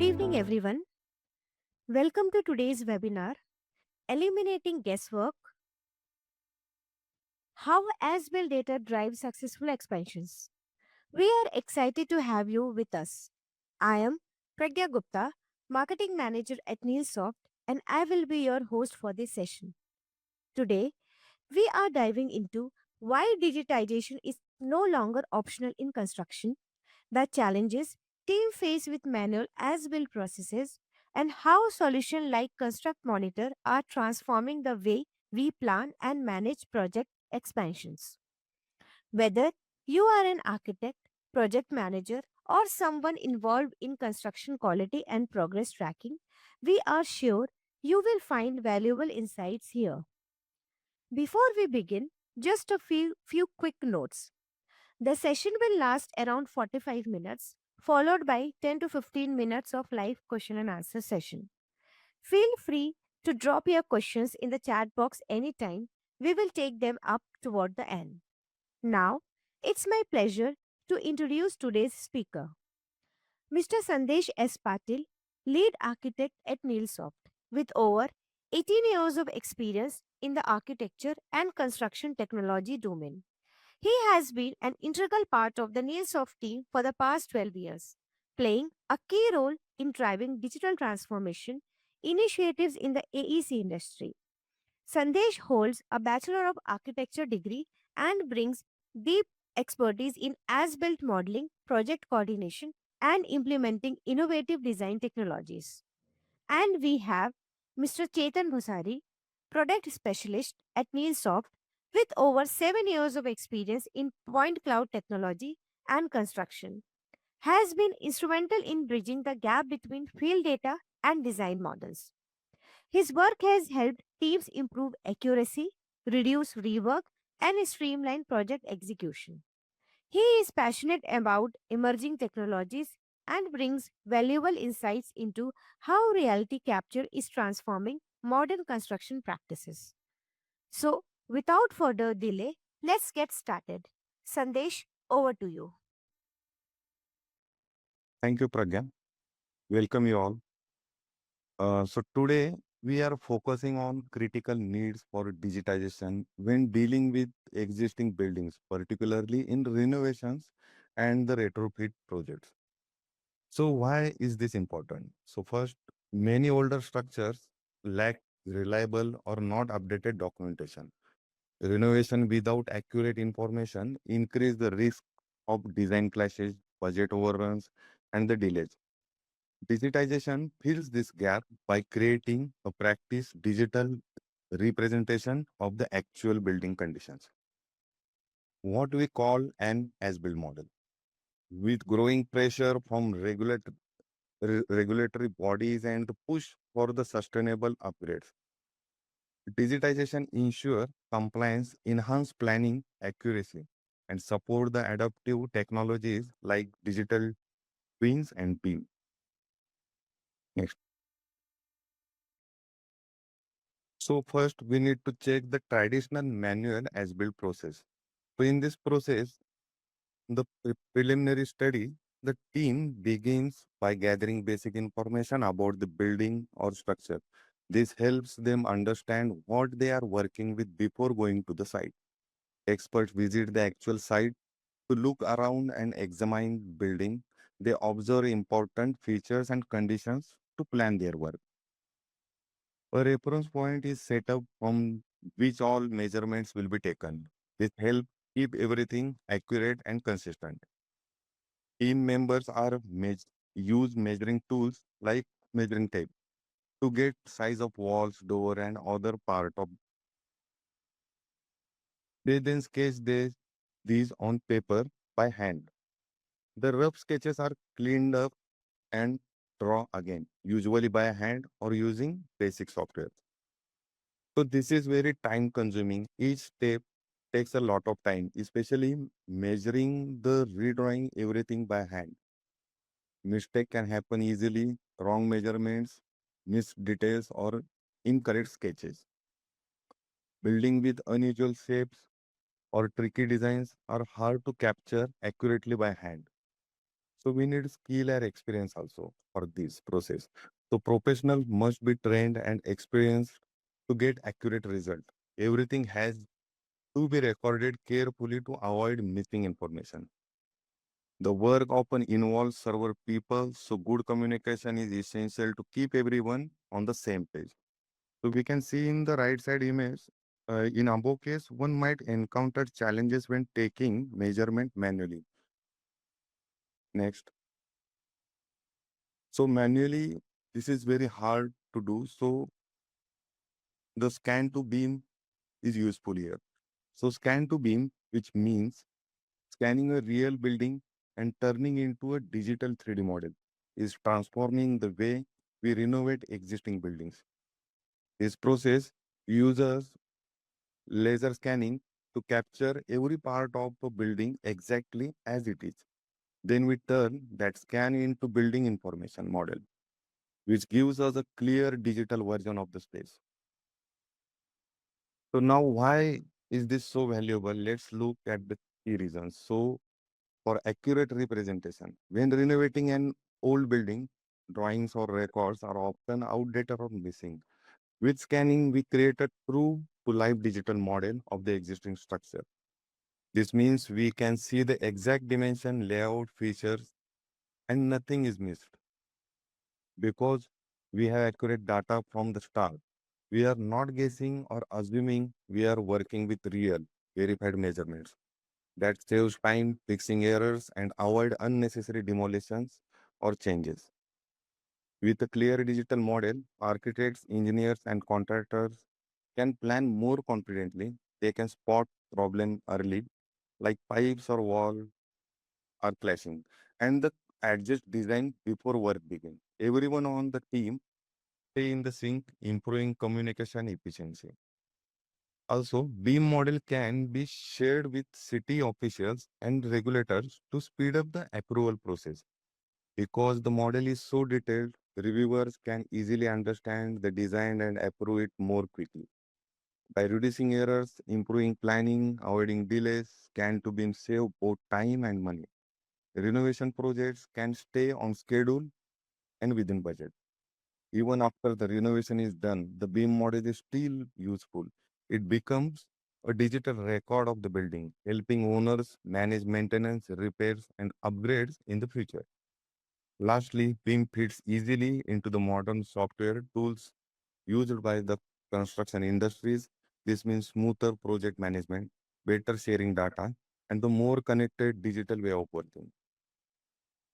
Good evening, everyone. Welcome to today's webinar, Eliminating Guesswork, How As-Built Data Drives Successful Expansions. We are excited to have you with us. I am Pragya Gupta, Marketing Manager at Neilsoft, and I will be your host for this session. Today, we are diving into why digitization is no longer optional in construction, the challenges teams face with manual as-built processes, and how solutions like Construct Monitor are transforming the way we plan and manage project expansions. Whether you are an architect, project manager, or someone involved in construction quality and progress tracking, we are sure you will find valuable insights here. Before we begin, just a few quick notes. The session will last around 45 minutes, followed by 10 to 15 minutes of live question and answer session. Feel free to drop your questions in the chat box anytime. We will take them up toward the end. Now, it's my pleasure to introduce today's speaker, Mr. Sandesh S. Patil, lead architect at Neilsoft, with over 18 years of experience in the architecture and construction technology domain. He has been an integral part of the Neilsoft team for the past 12 years, playing a key role in driving digital transformation initiatives in the AEC industry. Sandesh holds a Bachelor of Architecture degree and brings deep expertise in as-built modeling, project coordination, and implementing innovative design technologies. And we have Mr. Chetan Bhusari, product specialist at Neilsoft with over 7 years of experience in point cloud technology and construction, has been instrumental in bridging the gap between field data and design models. His work has helped teams improve accuracy, reduce rework, and streamline project execution. He is passionate about emerging technologies and brings valuable insights into how reality capture is transforming modern construction practices. So, without further delay, let's get started. Sandesh, over to you. Thank you, Pragya. Welcome you all. So today we are focusing on critical needs for digitization when dealing with existing buildings, particularly in renovations and the retrofit projects. So why is this important? So first, many older structures lack reliable or not updated documentation. Renovation without accurate information increase the risk of design clashes, budget overruns, and the delays. Digitization fills this gap by creating a practice digital representation of the actual building conditions, what we call an as-built model. With growing pressure from regulatory bodies and push for the sustainable upgrades, digitization ensure compliance, enhance planning accuracy, and support the adaptive technologies like digital twins and BIM. Next. So first, we need to check the traditional manual as-built process. So in this process, the preliminary study, the team begins by gathering basic information about the building or structure. This helps them understand what they are working with before going to the site. Experts visit the actual site to look around and examine building. They observe important features and conditions to plan their work. A reference point is set up from which all measurements will be taken. This helps keep everything accurate and consistent. Team members use measuring tools like measuring tape to get size of walls, door, and other part of. They then sketch these on paper by hand. The rough sketches are cleaned up and draw again, usually by hand or using basic software. So this is very time consuming. Each step takes a lot of time, especially measuring the redrawing everything by hand. Mistake can happen easily, wrong measurements, missed details or incorrect sketches. Building with unusual shapes or tricky designs are hard to capture accurately by hand. So we need skill or experience also for this process. So professional must be trained and experienced to get accurate result. Everything has to be recorded carefully to avoid missing information. The work often involves several people, so good communication is essential to keep everyone on the same page. So we can see in the right side image, in above case, one might encounter challenges when taking measurement manually. Next. So manually, this is very hard to do. So the scan to beam is useful here. So scan to beam, which means scanning a real building and turning into a digital 3D model, is transforming the way we renovate existing buildings. This process uses laser scanning to capture every part of a building exactly as it is. Then we turn that scan into building information model, which gives us a clear digital version of the space. So now why is this so valuable? Let's look at the key reasons. So for accurate representation, when renovating an old building, drawings or records are often outdated or missing. With scanning, we create a true to life digital model of the existing structure. This means we can see the exact dimension, layout, features, and nothing is missed because we have accurate data from the start. We are not guessing or assuming, we are working with real, verified measurements. That saves time fixing errors and avoid unnecessary demolitions or changes. With a clear digital model, architects, engineers, and contractors can plan more confidently. They can spot problem early, like pipes or wall are clashing, and the adjust design before work begins. Everyone on the team stay in the sync, improving communication efficiency. Also, beam model can be shared with city officials and regulators to speed up the approval process. Because the model is so detailed, reviewers can easily understand the design and approve it more quickly. By reducing errors, improving planning, avoiding delays, can to beam save both time and money. Renovation projects can stay on schedule and within budget. Even after the renovation is done, the beam model is still useful. It becomes a digital record of the building, helping owners manage maintenance, repairs, and upgrades in the future. Lastly, BIM fits easily into the modern software tools used by the construction industries. This means smoother project management, better sharing data, and the more connected digital way of working.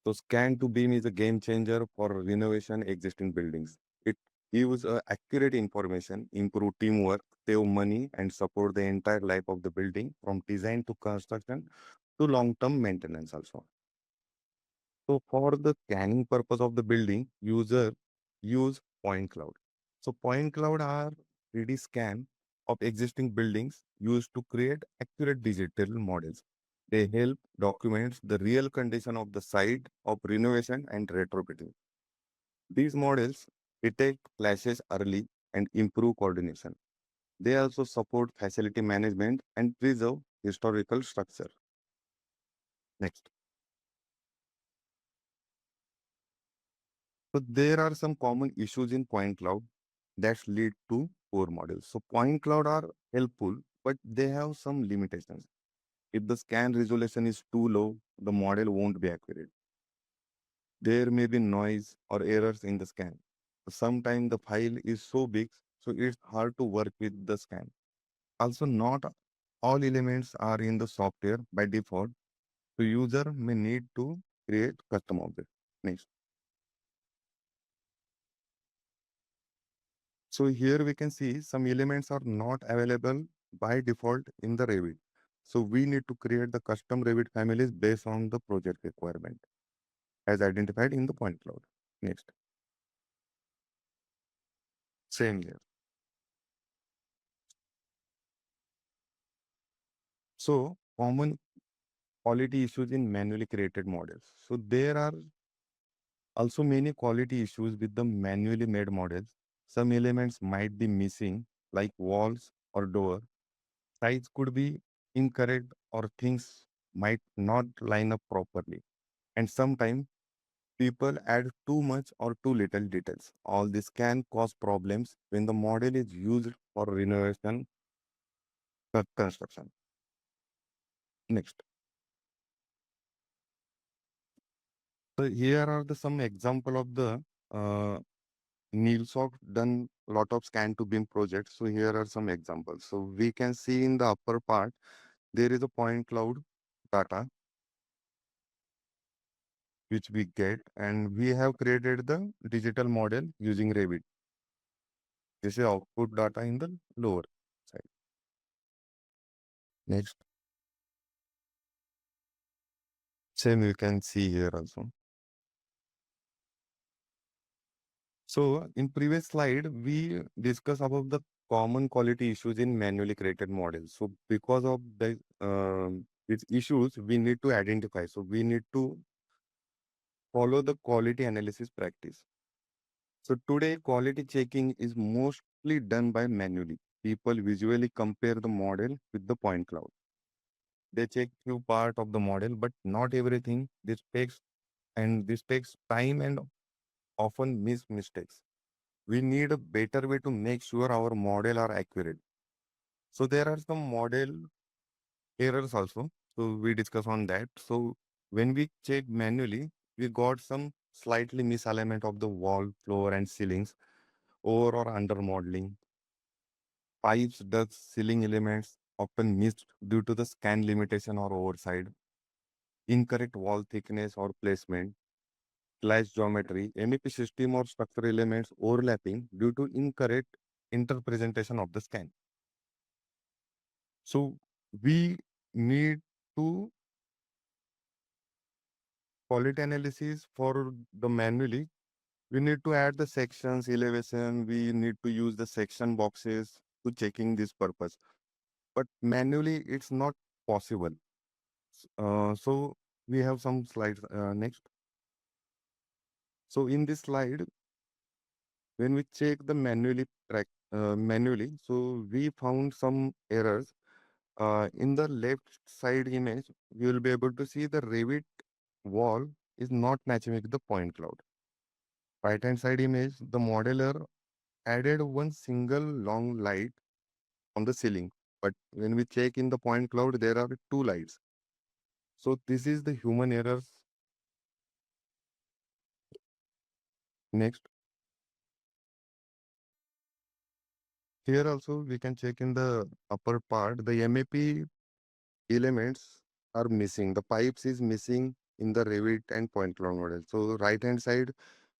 So scan to beam is a game changer for renovation existing buildings. It gives accurate information, improve teamwork, save money, and support the entire life of the building from design to construction to long-term maintenance also. So for the scanning purpose of the building, user use point cloud. So point cloud are 3D scan of existing buildings used to create accurate digital models. They help document the real condition of the site of renovation and retrofitting. These models detect clashes early and improve coordination. They also support facility management and preserve historical structure. Next. So there are some common issues in point cloud that lead to poor models. So point cloud are helpful, but they have some limitations. If the scan resolution is too low, the model won't be accurate. There may be noise or errors in the scan. Sometimes the file is so big, so it's hard to work with the scan. Also, not all elements are in the software by default, so user may need to create custom objects. Next. So here we can see some elements are not available by default in the Revit. So we need to create the custom Revit families based on the project requirement as identified in the point cloud. Next, same here. So common quality issues in manually created models. So there are also many quality issues with the manually made models. Some elements might be missing like walls or door. Size could be incorrect or things might not line up properly. And sometimes people add too much or too little details. All this can cause problems when the model is used for renovation construction. Next. So here are the some example of the uh, Neilsoft done lot of scan to BIM projects. So here are some examples. So we can see in the upper part, there is a point cloud data which we get, and we have created the digital model using Revit. This is output data in the lower side. Next, same you can see here also. So in previous slide, we discussed about the common quality issues in manually created models. So because of the these issues, we need to identify. So we need to follow the quality analysis practice. So today, quality checking is mostly done by manually. People visually compare the model with the point cloud. They check few part of the model, but not everything. This takes time and often miss mistakes. We need a better way to make sure our model are accurate. So there are some model errors also. So we discuss on that. So when we check manually, we got some slightly misalignment of the wall, floor, and ceilings, over or under modeling. Pipes, ducts, ceiling elements often missed due to the scan limitation or oversight. Incorrect wall thickness or placement. Clash geometry, MEP system or structural elements overlapping due to incorrect interpretation of the scan. So we need to quality analysis for the manually. We need to add the sections, elevation. We need to use the section boxes to checking this purpose. But manually, it's not possible. So we have some slides next. So in this slide, when we check the manually, so we found some errors. In the left side image, you will be able to see the Revit wall is not matching with the point cloud. Right hand side image, the modeler added one single long light on the ceiling. But when we check in the point cloud, there are two lights. So this is the human errors. Next, here also we can check in the upper part, the MAP elements are missing. The pipes is missing in the Revit and point cloud model. So right hand side,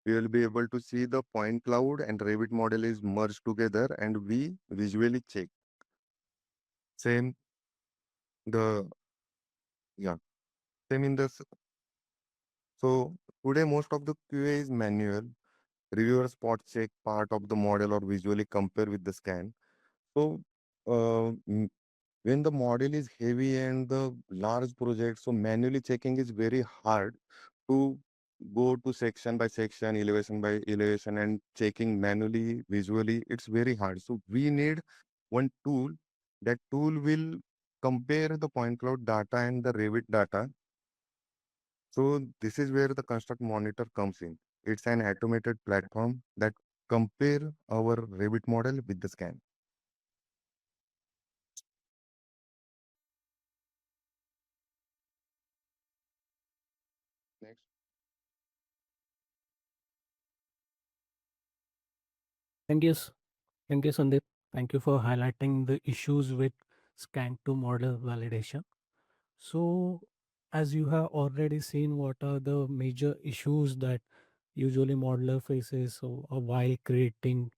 we will be able to see the point cloud and Revit model is merged together and we visually check. Same the yeah, same in the so today most of the QA is manual. Reviewer spot check part of the model or visually compare with the scan. So when the model is heavy and the large project, so manually checking is very hard to go to section by section, elevation by elevation, and checking manually, visually, it's very hard. So we need one tool. That tool will compare the point cloud data and the Revit data. So this is where the construct monitor comes in. It's an automated platform that compare our Revit model with the scan. Next. Thank you, thank you, Sandeep. Thank you for highlighting the issues with scan to model validation. So, as you have already seen, what are the major issues that usually modeler faces so, while creating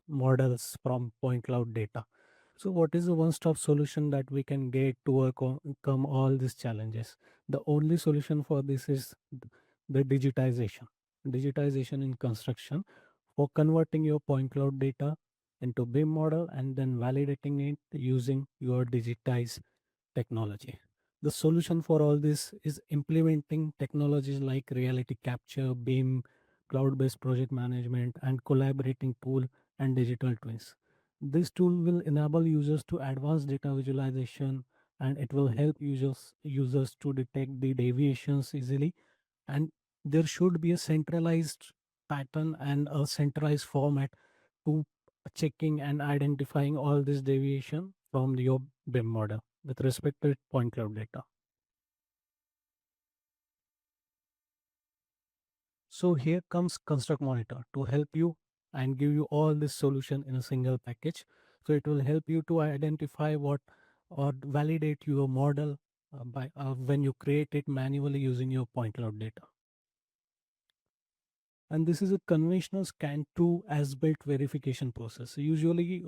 models from point cloud data? So, what is the one-stop solution that we can get to overcome all these challenges? The only solution for this is the digitization. Digitization in construction for converting your point cloud data into BIM model and then validating it using your digitized technology. The solution for all this is implementing technologies like reality capture, BIM, cloud based project management, and collaborating tool and digital twins. This tool will enable users to advance data visualization and it will help users to detect the deviations easily and there should be a centralized pattern and a centralized format to checking and identifying all this deviation from your BIM model with respect to point cloud data. So here comes Construct Monitor to help you and give you all this solution in a single package. So it will help you to identify what or validate your model by when you create it manually using your point cloud data. And this is a conventional scan to as built verification process. So usually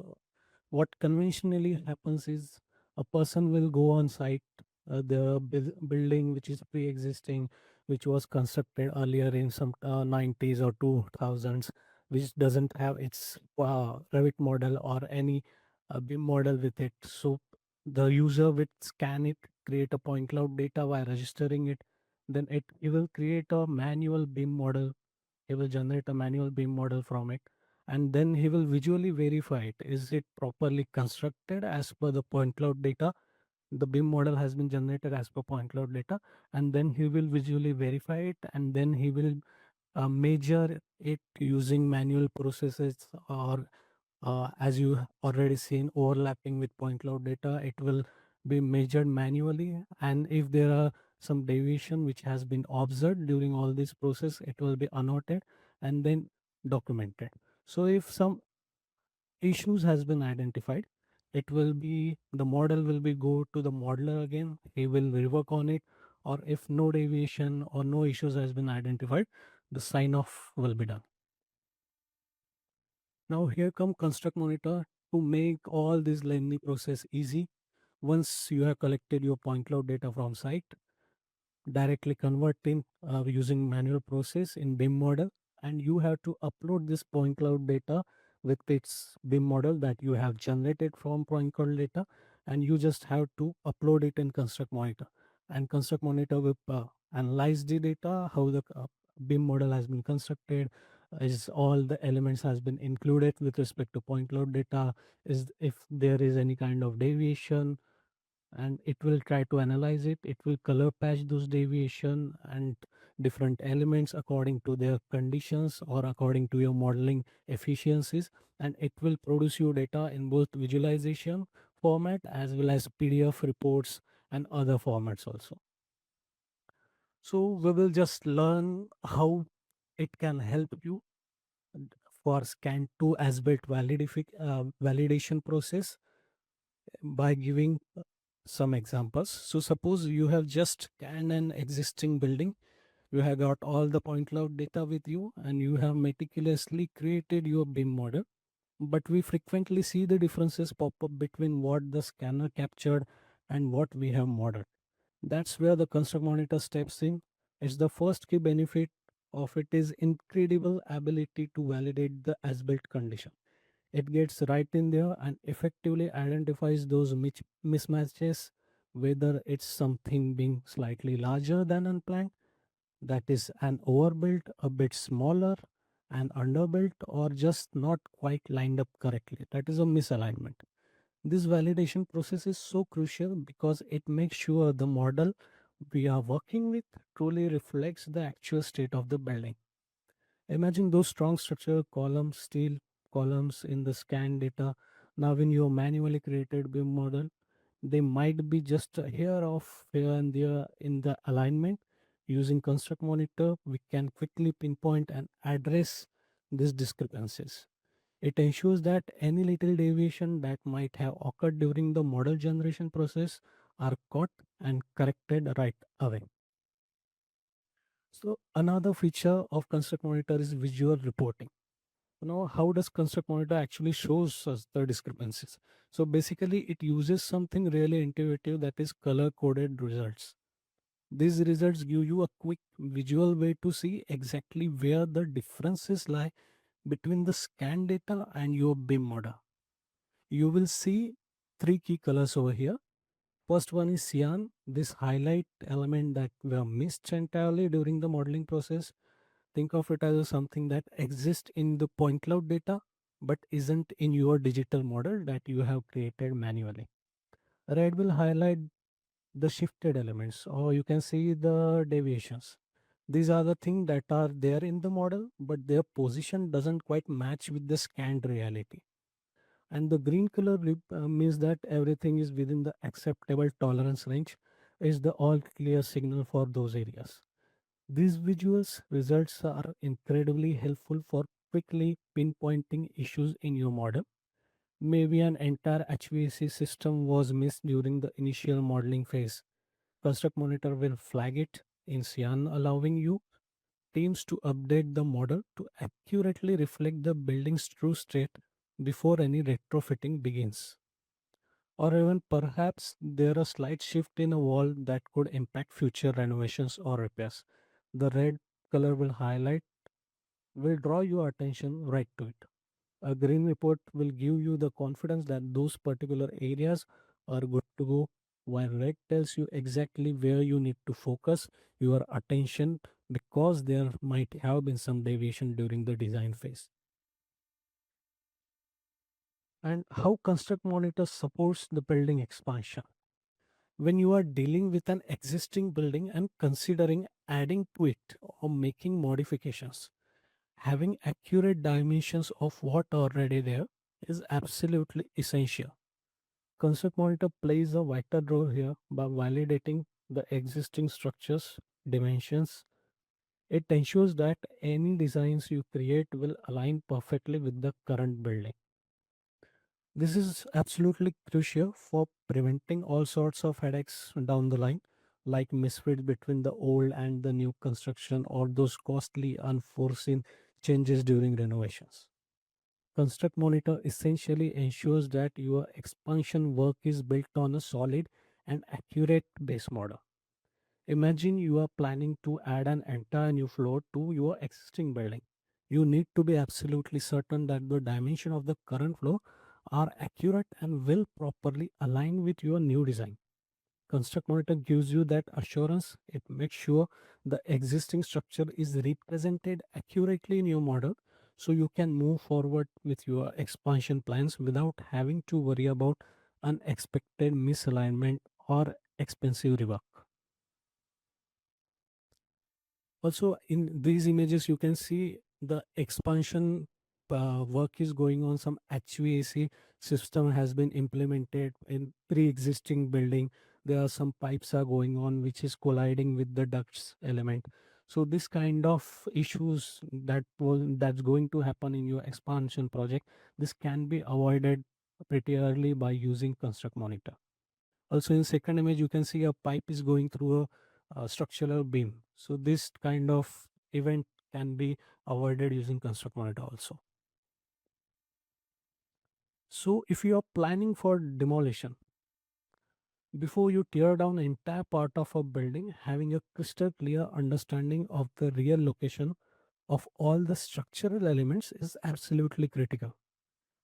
what conventionally happens is a person will go on site, the building which is pre-existing, which was constructed earlier in some 90s or 2000s, which doesn't have its Revit model or any BIM model with it. So the user will scan it, create a point cloud data by registering it, then it will create a manual BIM model. He will generate a manual BIM model from it, and then he will visually verify it. Is it properly constructed as per the point cloud data? The BIM model has been generated as per point cloud data, and then he will visually verify it, and then he will measure it using manual processes, or as you already seen, overlapping with point cloud data, it will be measured manually. And if there are some deviation which has been observed during all this process, it will be annotated and then documented. So if some issues has been identified, it will be the model will be go to the modeler again. He will rework on it, or if no deviation or no issues has been identified, the sign off will be done. Now here come Construct Monitor to make all this lengthy process easy. Once you have collected your point cloud data from site, directly converting using manual process in BIM model, and you have to upload this point cloud data with its BIM model that you have generated from point cloud data, and you just have to upload it in Construct Monitor, and Construct Monitor will analyze the data, how the BIM model has been constructed, is all the elements has been included with respect to point cloud data, is if there is any kind of deviation, and it will try to analyze it. It will color patch those deviation and different elements according to their conditions or according to your modeling efficiencies, and it will produce you data in both visualization format as well as PDF reports and other formats also. So we will just learn how it can help you for scan to as built validation process by giving some examples. So suppose you have just scanned an existing building, you have got all the point cloud data with you, and you have meticulously created your BIM model. But we frequently see the differences pop up between what the scanner captured and what we have modeled. That's where the construct monitor steps in. It's the first key benefit of it is incredible ability to validate the as-built condition. It gets right in there and effectively identifies those mismatches, whether it's something being slightly larger than unplanned, that is an overbuilt, a bit smaller, and underbuilt, or just not quite lined up correctly. That is a misalignment. This validation process is so crucial because it makes sure the model we are working with truly reflects the actual state of the building. Imagine those strong structural columns, steel columns in the scan data. Now, in your manually created BIM model, they might be just here off here and there in the alignment. Using Construct Monitor, we can quickly pinpoint and address these discrepancies. It ensures that any little deviation that might have occurred during the model generation process are caught and corrected right away. So another feature of Construct Monitor is visual reporting. How does Construct Monitor actually shows us the discrepancies? So basically it uses something really intuitive, that is color coded results. These results give you a quick visual way to see exactly where the differences lie between the scan data and your BIM model. You will see three key colors over here. First one is cyan, this highlight element that were missed entirely during the modeling process. Think of it as something that exists in the point cloud data but isn't in your digital model that you have created manually. Red will highlight the shifted elements, or you can see the deviations. These are the things that are there in the model, but their position doesn't quite match with the scanned reality. And the green color means that everything is within the acceptable tolerance range, is the all clear signal for those areas. These visuals results are incredibly helpful for quickly pinpointing issues in your model. Maybe an entire HVAC system was missed during the initial modeling phase. Construct Monitor will flag it in cyan, allowing you teams to update the model to accurately reflect the building's true state before any retrofitting begins. Or even perhaps there a slight shift in a wall that could impact future renovations or repairs. The red color will draw your attention right to it. A green report will give you the confidence that those particular areas are good to go, while red tells you exactly where you need to focus your attention because there might have been some deviation during the design phase. And how Construct Monitor supports the building expansion. When you are dealing with an existing building and considering adding to it or making modifications, having accurate dimensions of what already there is absolutely essential. Concept monitor plays a vital role here by validating the existing structures, dimensions. It ensures that any designs you create will align perfectly with the current building. This is absolutely crucial for preventing all sorts of headaches down the line, like misfits between the old and the new construction or those costly unforeseen changes during renovations. Construct Monitor essentially ensures that your expansion work is built on a solid and accurate base model. Imagine you are planning to add an entire new floor to your existing building. You need to be absolutely certain that the dimension of the current floor are accurate and will properly align with your new design. Construct Monitor gives you that assurance. It makes sure the existing structure is represented accurately in your model so you can move forward with your expansion plans without having to worry about unexpected misalignment or expensive rework. Also, in these images, you can see the expansion work is going on. Some HVAC system has been implemented in pre-existing building. There are some pipes are going on, which is colliding with the ducts element. So this kind of issues that's going to happen in your expansion project, this can be avoided pretty early by using Construct Monitor. Also in second image, you can see a pipe is going through a structural beam. So this kind of event can be avoided using Construct Monitor also. So if you are planning for demolition, before you tear down an entire part of a building, having a crystal clear understanding of the real location of all the structural elements is absolutely critical.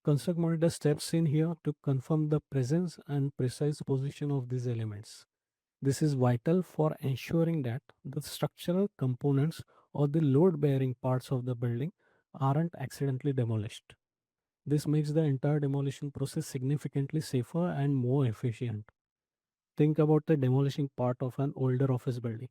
Construct Monitor steps in here to confirm the presence and precise position of these elements. This is vital for ensuring that the structural components or the load bearing parts of the building aren't accidentally demolished. This makes the entire demolition process significantly safer and more efficient. Think about the demolishing part of an older office building.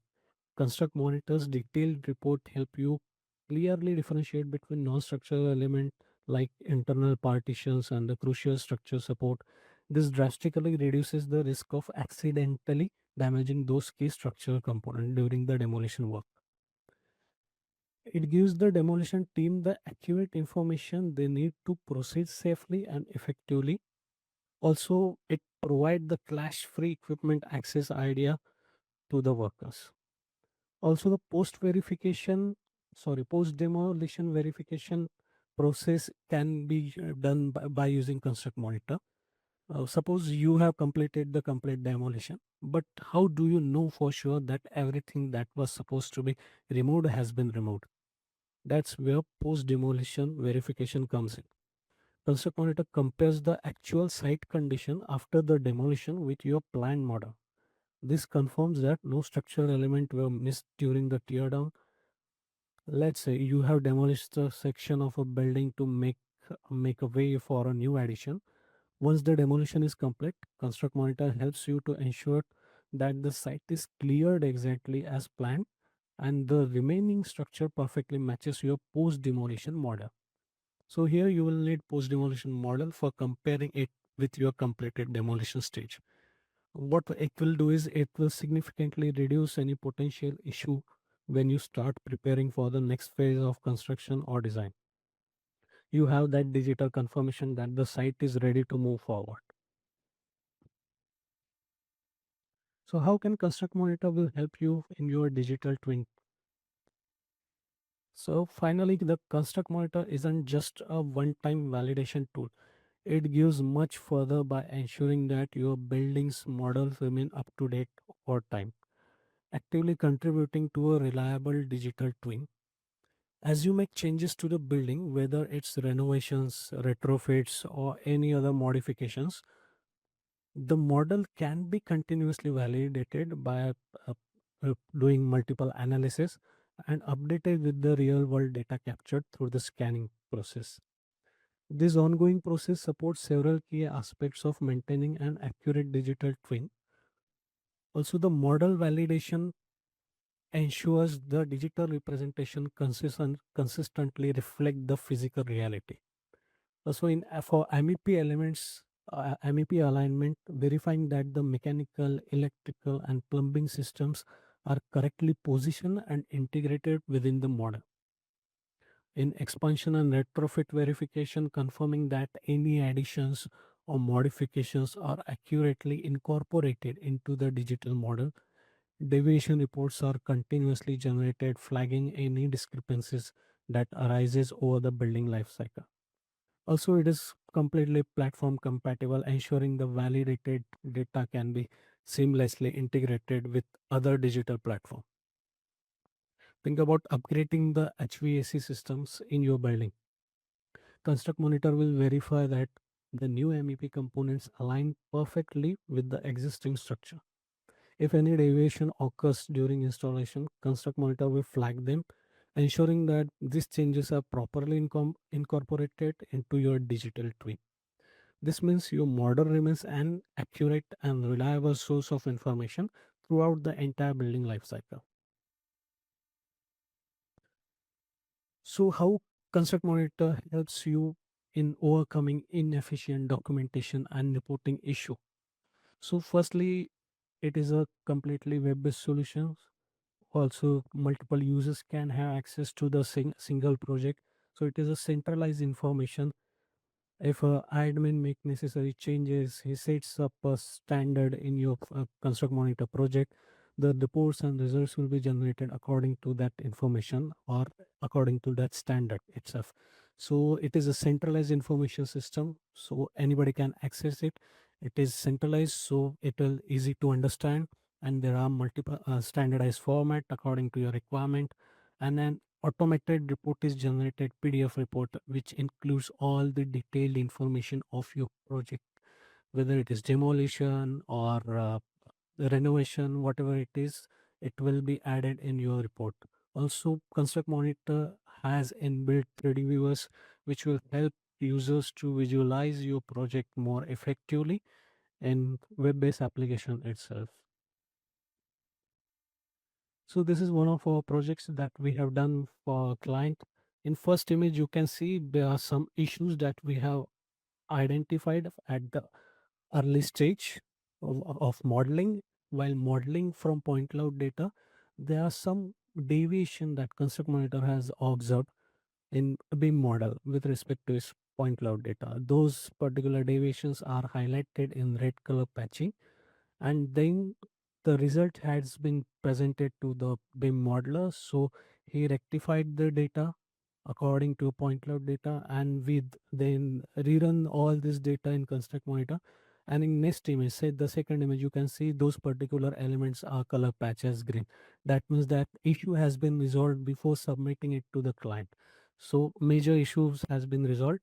Construct Monitor's detailed report help you clearly differentiate between non-structural elements like internal partitions and the crucial structure support. This drastically reduces the risk of accidentally damaging those key structural components during the demolition work. It gives the demolition team the accurate information they need to proceed safely and effectively. Also, it provides the clash-free equipment access idea to the workers. Also, the post demolition verification process can be done by using Construct Monitor. Suppose you have completed the complete demolition, but how do you know for sure that everything that was supposed to be removed has been removed? That's where post demolition verification comes in. Construct Monitor compares the actual site condition after the demolition with your planned model. This confirms that no structural element were missed during the teardown. Let's say you have demolished a section of a building to make a way for a new addition. Once the demolition is complete, Construct Monitor helps you to ensure that the site is cleared exactly as planned and the remaining structure perfectly matches your post demolition model. So here you will need post demolition model for comparing it with your completed demolition stage. What it will do is it will significantly reduce any potential issue when you start preparing for the next phase of construction or design. You have that digital confirmation that the site is ready to move forward. So how can Construct Monitor will help you in your digital twin? So finally, the Construct Monitor isn't just a one-time validation tool. It gives much further by ensuring that your building's models remain up to date over time, actively contributing to a reliable digital twin. As you make changes to the building, whether it's renovations, retrofits, or any other modifications, the model can be continuously validated by doing multiple analysis and updated with the real world data captured through the scanning process. This ongoing process supports several key aspects of maintaining an accurate digital twin. Also, the model validation ensures the digital representation consistently reflect the physical reality. Also, in for MEP elements, MEP alignment, verifying that the mechanical, electrical, and plumbing systems are correctly positioned and integrated within the model. In expansion and retrofit verification, confirming that any additions or modifications are accurately incorporated into the digital model. Deviation reports are continuously generated, flagging any discrepancies that arises over the building life cycle. Also, it is completely platform compatible, ensuring the validated data can be seamlessly integrated with other digital platforms. Think about upgrading the HVAC systems in your building. Construct Monitor will verify that the new MEP components align perfectly with the existing structure. If any deviation occurs during installation, Construct Monitor will flag them, ensuring that these changes are properly incorporated into your digital twin. This means your model remains an accurate and reliable source of information throughout the entire building lifecycle. So, how Construct Monitor helps you in overcoming inefficient documentation and reporting issue? So, firstly, it is a completely web-based solution. Also, multiple users can have access to the single project. So, it is a centralized information. If a admin make necessary changes, he sets up a standard in your construct monitor project. The reports and results will be generated according to that information or according to that standard itself. So it is a centralized information system, so anybody can access it. It is centralized, so it will easy to understand, and there are multiple standardized format according to your requirement, and then automated report is generated PDF report, which includes all the detailed information of your project, whether it is demolition or renovation, whatever it is, it will be added in your report. Also, Construct Monitor has inbuilt 3D viewers, which will help users to visualize your project more effectively in web-based application itself. So this is one of our projects that we have done for a client. In first image, you can see there are some issues that we have identified at the early stage of modeling. While modeling from point cloud data, there are some deviation that Construct Monitor has observed in a BIM model with respect to its point cloud data. Those particular deviations are highlighted in red color patching, and then the result has been presented to the BIM modeler. So he rectified the data according to point cloud data, and we then rerun all this data in construct monitor. And in next image, say the second image, you can see those particular elements are color patch as green. That means that issue has been resolved before submitting it to the client. So major issues has been resolved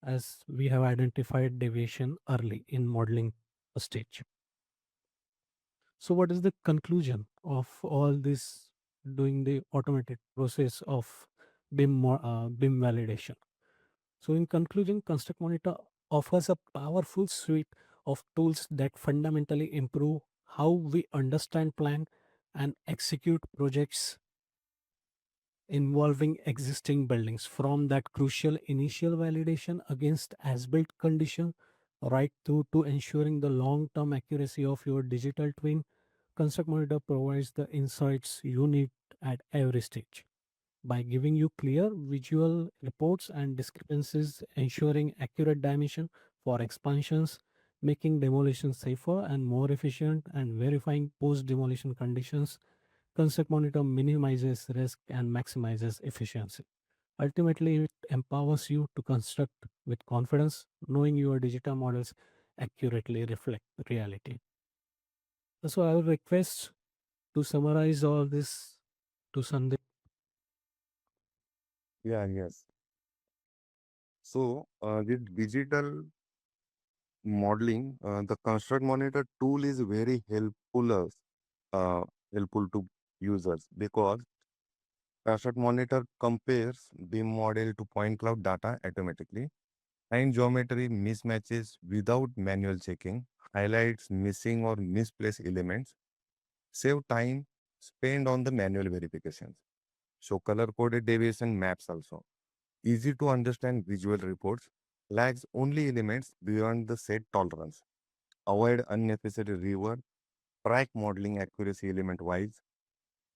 as we have identified deviation early in modeling stage. So, what is the conclusion of all this doing the automated process of BIM validation? So, in conclusion, Construct Monitor offers a powerful suite of tools that fundamentally improve how we understand, plan, and execute projects involving existing buildings from that crucial initial validation against as-built condition right through to ensuring the long-term accuracy of your digital twin. Construct Monitor provides the insights you need at every stage by giving you clear visual reports and discrepancies, ensuring accurate dimension for expansions, making demolition safer and more efficient, and verifying post demolition conditions. Concept Monitor minimizes risk and maximizes efficiency. Ultimately, it empowers you to construct with confidence, knowing your digital models accurately reflect reality. So, I will request to summarize all this to Sandeep. Yeah, yes. So, this digital modeling, the construct monitor tool is very helpful to users because construct monitor compares BIM model to point cloud data automatically, find geometry mismatches without manual checking, highlights missing or misplaced elements, save time spent on the manual verifications. So color coded deviation maps also. Easy to understand visual reports, flags only elements beyond the set tolerance. Avoid unnecessary rework, track modeling accuracy element wise,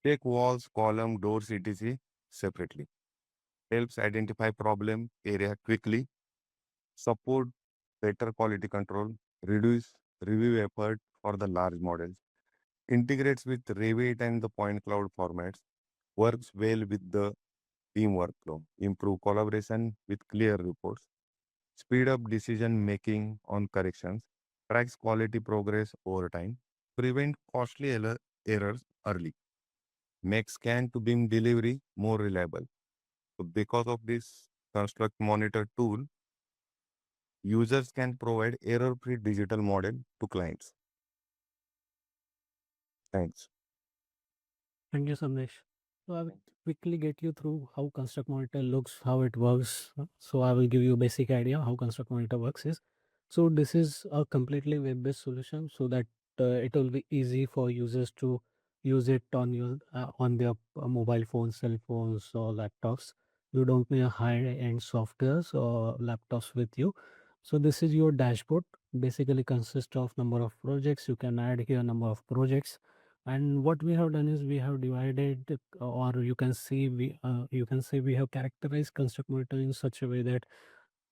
check walls, column, doors, etc. separately. Helps identify problem area quickly, support better quality control, reduce review effort for the large models, integrates with Revit and the point cloud formats, works well with the team workflow, improve collaboration with clear reports, speed up decision making on corrections, tracks quality progress over time, prevent costly errors early, makes scan to beam delivery more reliable. So because of this construct monitor tool, users can provide error-free digital model to clients. Thanks. Thank you, Sandesh. So I will quickly get you through how Construct Monitor looks, how it works. So I will give you a basic idea how Construct Monitor works is. So this is a completely web-based solution so that it will be easy for users to use it on their mobile phones, cell phones, or laptops. You don't need a high-end softwares or laptops with you. So this is your dashboard. Basically consists of number of projects. You can add here number of projects, and what we have done is we have divided or you can say we have characterized construct monitor in such a way that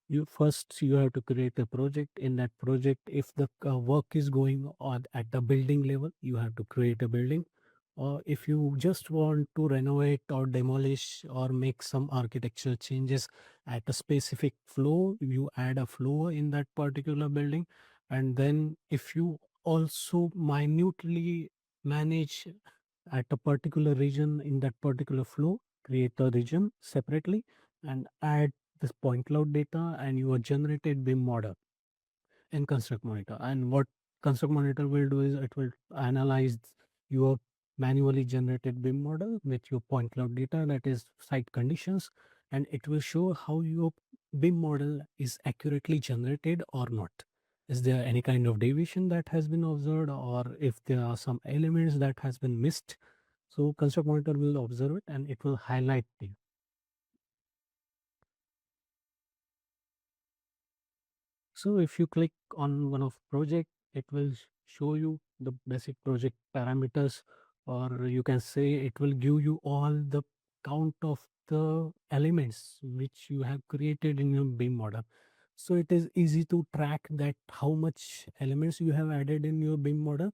you have to create a project. In that project, if the work is going on at the building level, you have to create a building, or if you just want to renovate or demolish or make some architecture changes at a specific floor, you add a floor in that particular building. And then if you also minutely manage at a particular region in that particular flow, create a region separately and add this point cloud data, and your generated BIM model in Construct Monitor. And what Construct Monitor will do is it will analyze your manually generated BIM model with your point cloud data, that is site conditions, and it will show how your BIM model is accurately generated or not. Is there any kind of deviation that has been observed, or if there are some elements that has been missed? So Construct Monitor will observe it and it will highlight you. So if you click on one of project, it will show you the basic project parameters, or you can say it will give you all the count of the elements which you have created in your BIM model. So it is easy to track that how much elements you have added in your BIM model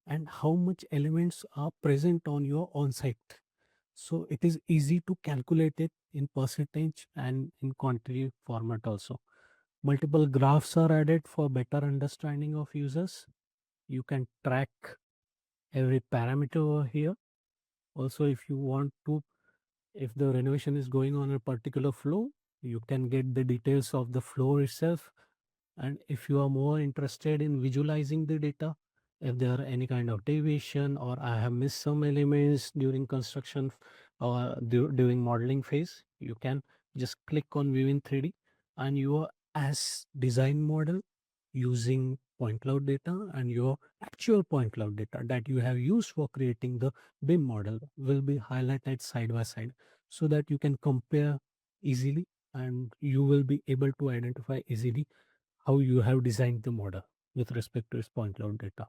and how much elements are present on your on-site. So it is easy to calculate it in percentage and in quantity format also. Multiple graphs are added for better understanding of users. You can track every parameter over here. Also, if you want to, if the renovation is going on a particular floor, you can get the details of the floor itself. And if you are more interested in visualizing the data, if there are any kind of deviation or I have missed some elements during construction or during modeling phase, you can just click on view in 3D, and your as design model using point cloud data and your actual point cloud data that you have used for creating the BIM model will be highlighted side by side. so that you can compare easily, and you will be able to identify easily how you have designed the model with respect to its point cloud data.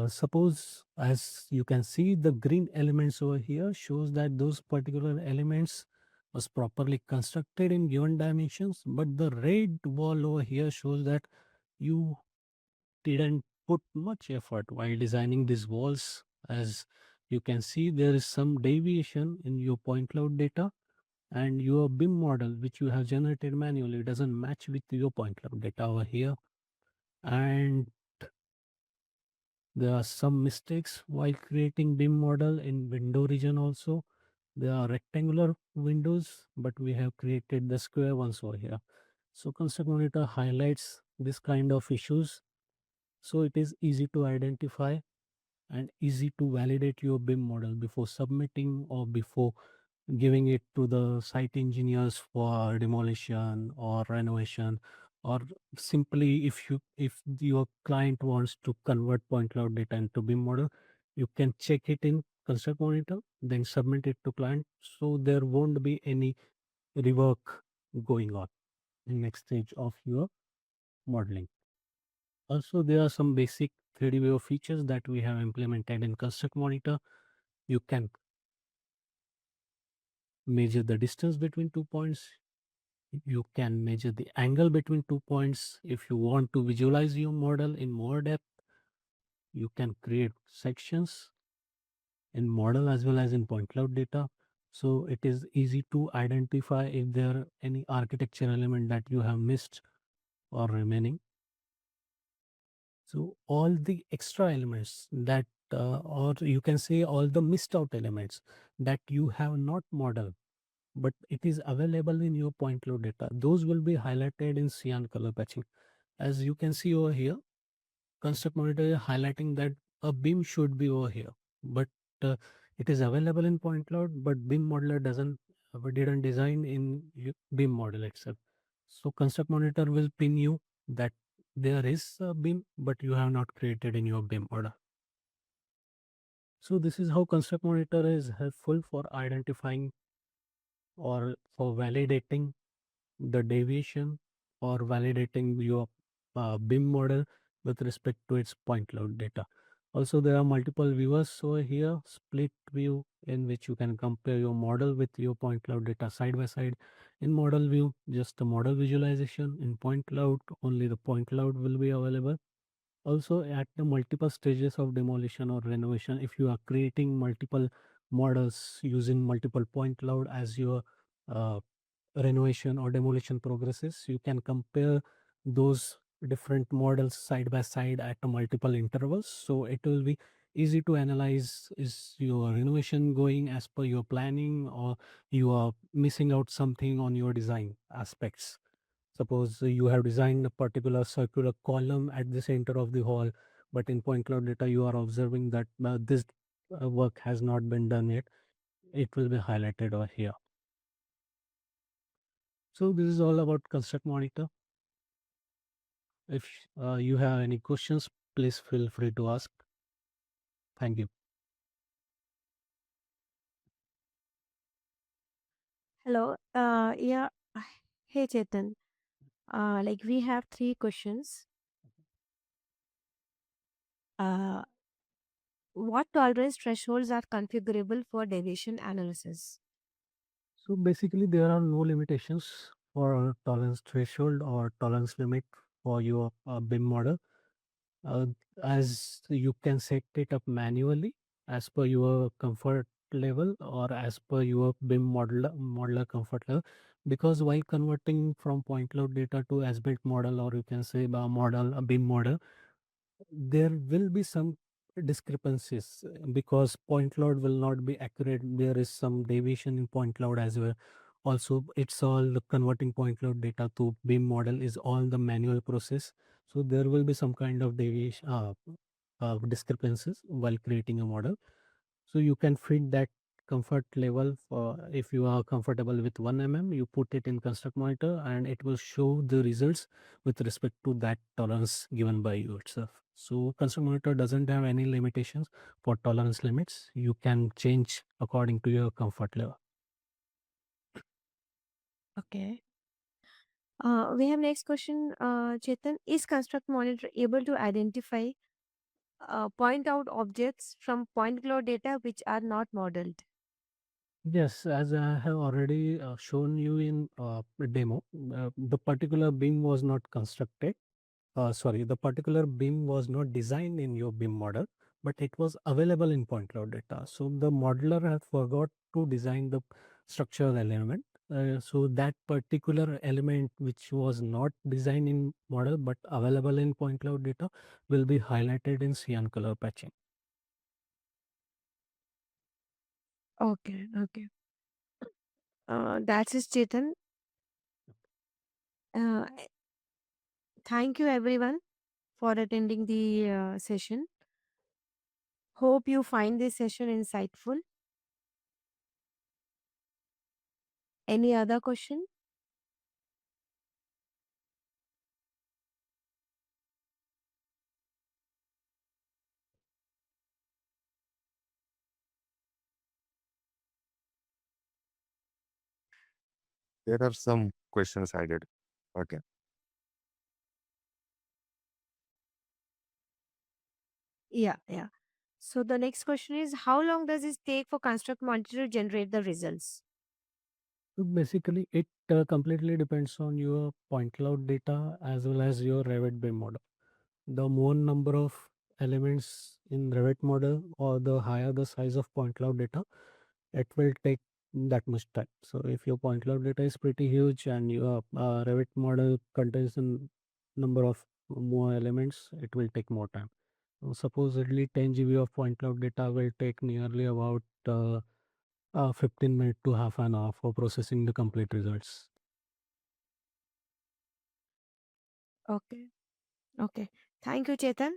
Suppose, as you can see, the green elements over here shows that those particular elements was properly constructed in given dimensions, but the red wall over here shows that you didn't put much effort while designing these walls. As you can see, there is some deviation in your point cloud data, and your BIM model, which you have generated manually, doesn't match with your point cloud data over here. And there are some mistakes while creating BIM model in window region also. There are rectangular windows, but we have created the square ones over here. So Construct Monitor highlights this kind of issues. So it is easy to identify and easy to validate your BIM model before submitting or before giving it to the site engineers for demolition or renovation, or simply if your client wants to convert point cloud data into BIM model, you can check it in Construct Monitor, then submit it to client, so there won't be any rework going on in next stage of your modeling. Also, there are some basic 3D view features that we have implemented in Construct Monitor. You can measure the distance between 2 points. You can measure the angle between 2 points. If you want to visualize your model in more depth, you can create sections in model as well as in point cloud data. So it is easy to identify if there are any architecture element that you have missed or remaining. So all the extra elements that, or you can say all the missed out elements that you have not modeled, but it is available in your point cloud data, those will be highlighted in cyan color patching. As you can see over here, Construct Monitor is highlighting that a BIM should be over here, but uh, it is available in point cloud, but BIM modeler didn't design in BIM model itself. So Construct Monitor will pin you that there is a BIM, but you have not created in your BIM model. So this is how Construct Monitor is helpful for identifying or for validating the deviation or validating your BIM model with respect to its point cloud data. Also, there are multiple viewers over here, split view, in which you can compare your model with your point cloud data side by side. In model view, just the model visualization. In point cloud, only the point cloud will be available. Also, at the multiple stages of demolition or renovation, if you are creating multiple models using multiple point cloud as your uh, renovation or demolition progresses, you can compare those different models side by side at a multiple intervals. So it will be easy to analyze, is your renovation going as per your planning, or you are missing out something on your design aspects. Suppose you have designed a particular circular column at the center of the hall, but in point cloud data you are observing that this work has not been done yet. It will be highlighted over here. So this is all about Construct Monitor. If you have any questions, please feel free to ask. Thank you. Hello. Yeah. Hey, Chetan. Like we have three questions. Uh, what tolerance thresholds are configurable for deviation analysis? So basically, there are no limitations for tolerance threshold or tolerance limit for your BIM model. Uh, as you can set it up manually as per your comfort level or as per your BIM modeler comfort level. Because while converting from point cloud data to as-built model, or you can say a BIM model, there will be some discrepancies because point cloud will not be accurate. There is some deviation in point cloud as well. Also, it's all the converting point cloud data to BIM model is all the manual process. So there will be some kind of deviation, discrepancies while creating a model. So you can fit that comfort level. For if you are comfortable with 1 mm, you put it in Construct Monitor and it will show the results with respect to that tolerance given by you itself. So Construct Monitor doesn't have any limitations for tolerance limits. You can change according to your comfort level. Okay. We have next question, Chetan. Is construct monitor able to identify, point out objects from point cloud data which are not modeled? Yes, as I have already shown you in the demo, the particular beam was not constructed. Sorry, the particular beam was not designed in your beam model, but it was available in point cloud data. So the modeler had forgot to design the structural element. So that particular element which was not designed in model but available in point cloud data will be highlighted in cyan color patching. Okay, okay. That's it, Chetan. Uh, Thank you, everyone, for attending the session. Hope you find this session insightful. Any other question? There are some questions I did. Okay. Yeah, yeah. So the next question is, how long does it take for construct monitor to generate the results? So basically, it completely depends on your point cloud data as well as your Revit BIM model. The more number of elements in Revit model or the higher the size of point cloud data, it will take that much time. So if your point cloud data is pretty huge and your Revit model contains a number of more elements, it will take more time. So supposedly 10 GB of point cloud data will take nearly about 15 minutes to half an hour for processing the complete results. Okay, okay. Thank you, Chetan.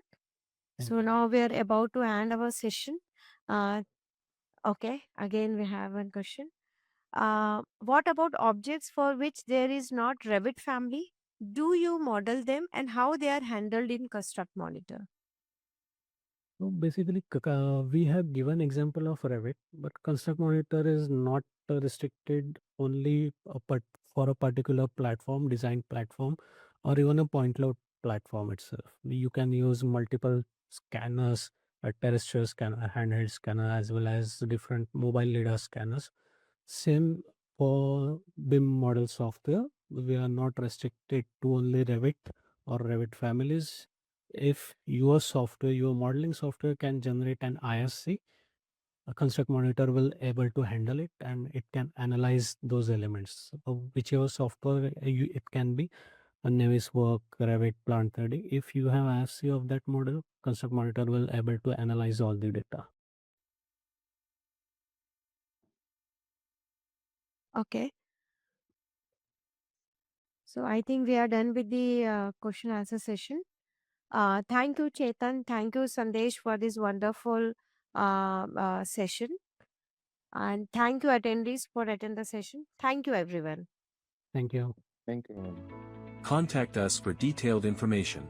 Thank So you. now we are about to end our session. Uh, okay, again we have one question. What about objects for which there is not Revit family? Do you model them and how they are handled in Construct Monitor? So basically, we have given example of Revit, but Construct Monitor is not restricted only for a particular platform, design platform, or even a point cloud platform itself. You can use multiple scanners, a terrestrial scanner, a handheld scanner, as well as different mobile lidar scanners. Same for BIM model software. We are not restricted to only Revit or Revit families. If your software, your modeling software can generate an ISC, a construct monitor will able to handle it and it can analyze those elements. Whichever software it can be, a Naviswork, Revit, Plant 3D. If you have ISC of that model, construct monitor will able to analyze all the data. Okay. So I think we are done with the question answer session. Thank you, Chetan. Thank you, Sandesh, for this wonderful session. And thank you, attendees, for attend the session. Thank you, everyone. Thank you. Thank you. Contact us for detailed information.